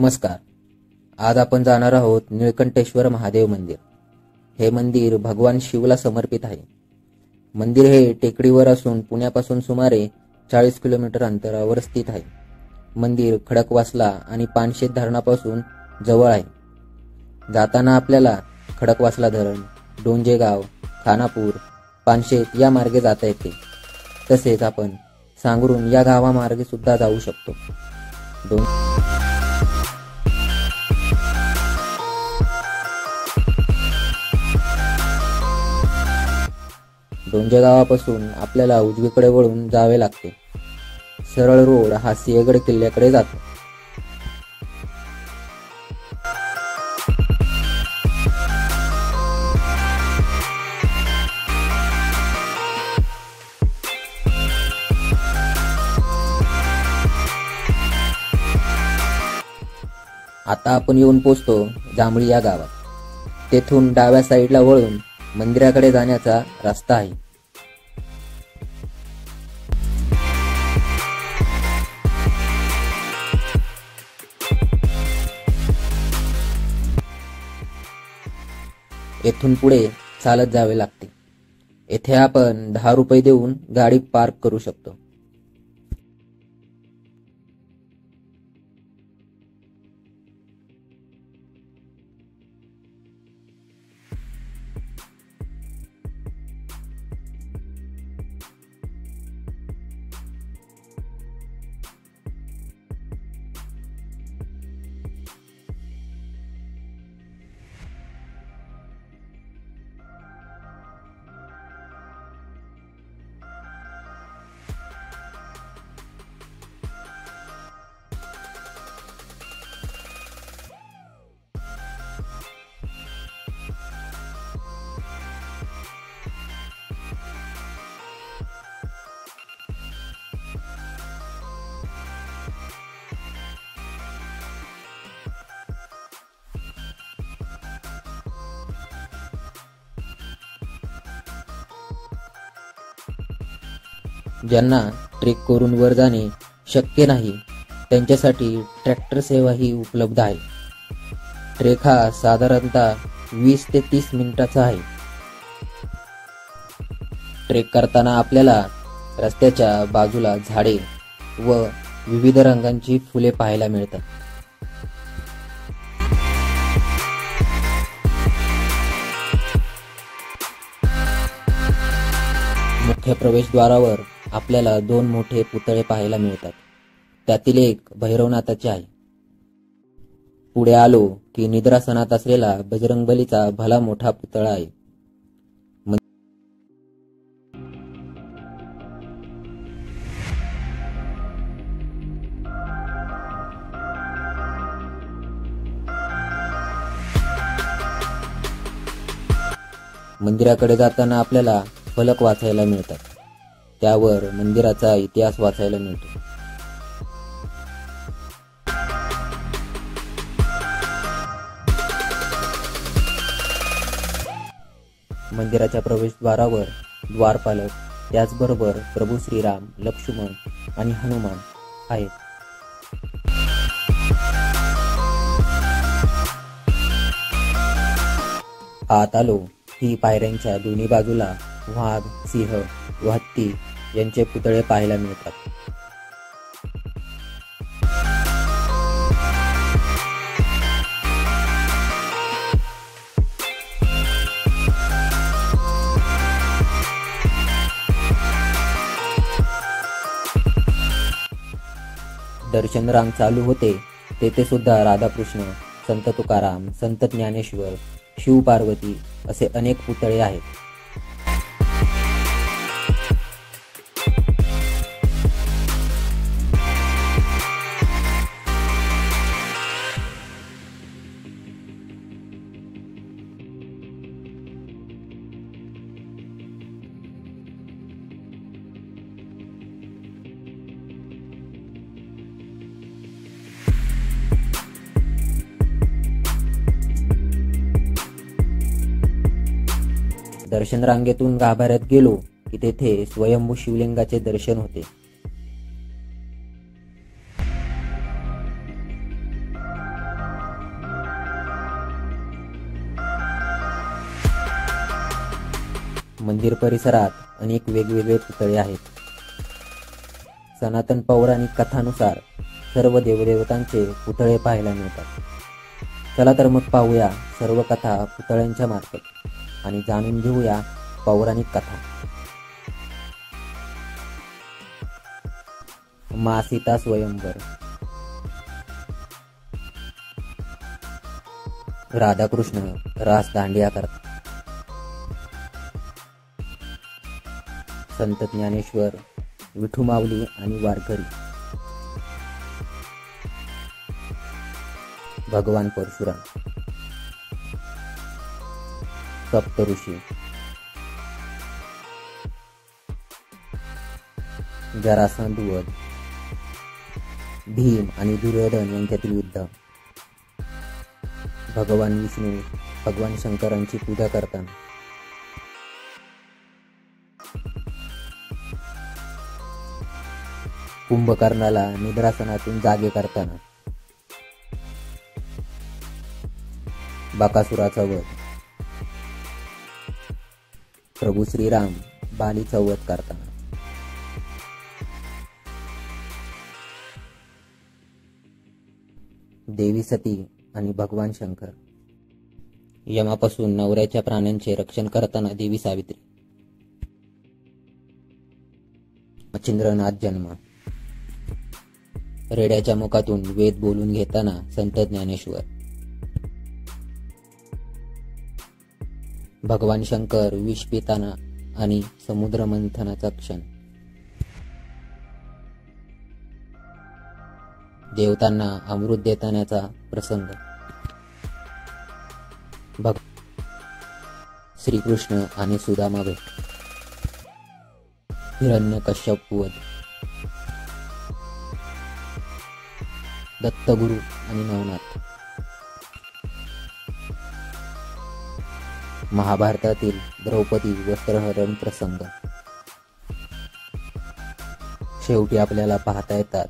नमस्कार. आज आपण जाणार आहोत निळकंठेश्वर महादेव मंदिर. हे मंदिर भगवान शिवला समर्पित आहे. मंदिर हे टेकडीवर असून पुण्यापासून सुमारे 40 किलोमीटर अंतरावर स्थित आहे. मंदिर खडकवासला आणि पानशेत धरणापासून जवळ आहे. जाताना आपल्याला खडकवासला धरण, डोंजेगाव, खानापूर, पानशेत या मार्गे जाता येते. तसेच आपण सांगरून या गावामार्गे सुद्धा जाऊ शकतो. डोंजे गावापासून आपल्याला उजवीकडे वळून जावे लागते. सरळ रोड हा सिंहगड किल्ल्याकडे जातो. आता आपण येऊन पोचतो जांभळी या गावात. तेथून डाव्या साईडला वळून मंदिराकडे जाण्याचा रस्ता आहे. येथून पुढे चालत जावे लागते. येथे आपण 10 रुपये देऊन गाडी पार्क करू शकतो. ज्यांना ट्रेक करून वर जाणे शक्य नाही त्यांच्यासाठी ट्रॅक्टर सेवाही उपलब्ध आहे. ट्रेक हा साधारणतः 20 ते 30 मिनिटाचा आहे. ट्रेक करताना आपल्याला रस्त्याच्या बाजूला झाडे व विविध रंगांची फुले पाहायला मिळतात. मुख्य प्रवेशद्वारावर आपल्याला 2 मोठे पुतळे पाहायला मिळतात. त्यातील एक भैरवनाथाचे आहे. पुढे आलो की निद्रासनात असलेला बजरंगबलीचा भला मोठा पुतळा आहे. मंदिराकडे जाताना आपल्याला फलक वाचायला मिळतात. त्यावर मंदिराचा इतिहास वाचायला मिळतो. मंदिराच्या प्रवेशद्वारावर द्वारपालक, त्याचबरोबर प्रभू श्रीराम, लक्ष्मण आणि हनुमान आहेत. आत आलो ही पायऱ्यांच्या दोन्ही बाजूला वाघ, सिंह व हत्ती यांचे पुतळे पाहायला मिळतात. दर्शन रांग चालू होते तेथे सुद्धा राधाकृष्ण, संत तुकाराम, संत ज्ञानेश्वर, शिव पार्वती असे अनेक पुतळे आहेत. दर्शन रांगेतून गाभाऱ्यात गेलो की तेथे स्वयंभू शिवलिंगाचे दर्शन होते. मंदिर परिसरात अनेक वेगवेगळे पुतळे आहेत. सनातन पौराणिक कथानुसार सर्व देवदेवतांचे पुतळे पाहायला मिळतात. चला तर मग पाहूया सर्व कथा पुतळ्यांच्या मार्फत आणि जाणून घेऊया पौराणिक कथा. माँ सीता स्वयंवर. राधाकृष्ण रास दांडिया करतात. संत ज्ञानेश्वर, विठू माऊली आणि वारकरी. भगवान परशुराम. सप्तऋषी. जरासंध वध. भीम आणि दुर्योधन यांच्यातील युद्ध. भगवान विष्णू भगवान शंकरांची पूजा करताना. कुंभकर्णाला निद्रासनातून जागे करताना. बकासुराचा वध. प्रभू श्रीराम बालीचा वध करताना. देवी सती आणि भगवान शंकर. यमापासून नवऱ्याच्या प्राण्यांचे रक्षण करताना देवी सावित्री. मच्छिंद्रनाथ जन्म. रेड्याच्या मुखातून वेद बोलून घेताना संत ज्ञानेश्वर. भगवान शंकर विष पिताना आणि समुद्र मंथनाचा क्षण. देवतांना अमृत देतानाचा प्रसंग. श्रीकृष्ण आणि सुदामा भेट. हिरण्यकश्यप वध. दत्तगुरु आणि नवनाथ. महाभारतातील द्रौपदी वस्त्रहरण प्रसंग. शेवटी आपल्याला पाहता येतात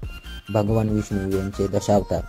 भगवान विष्णू यांचे दशावतार.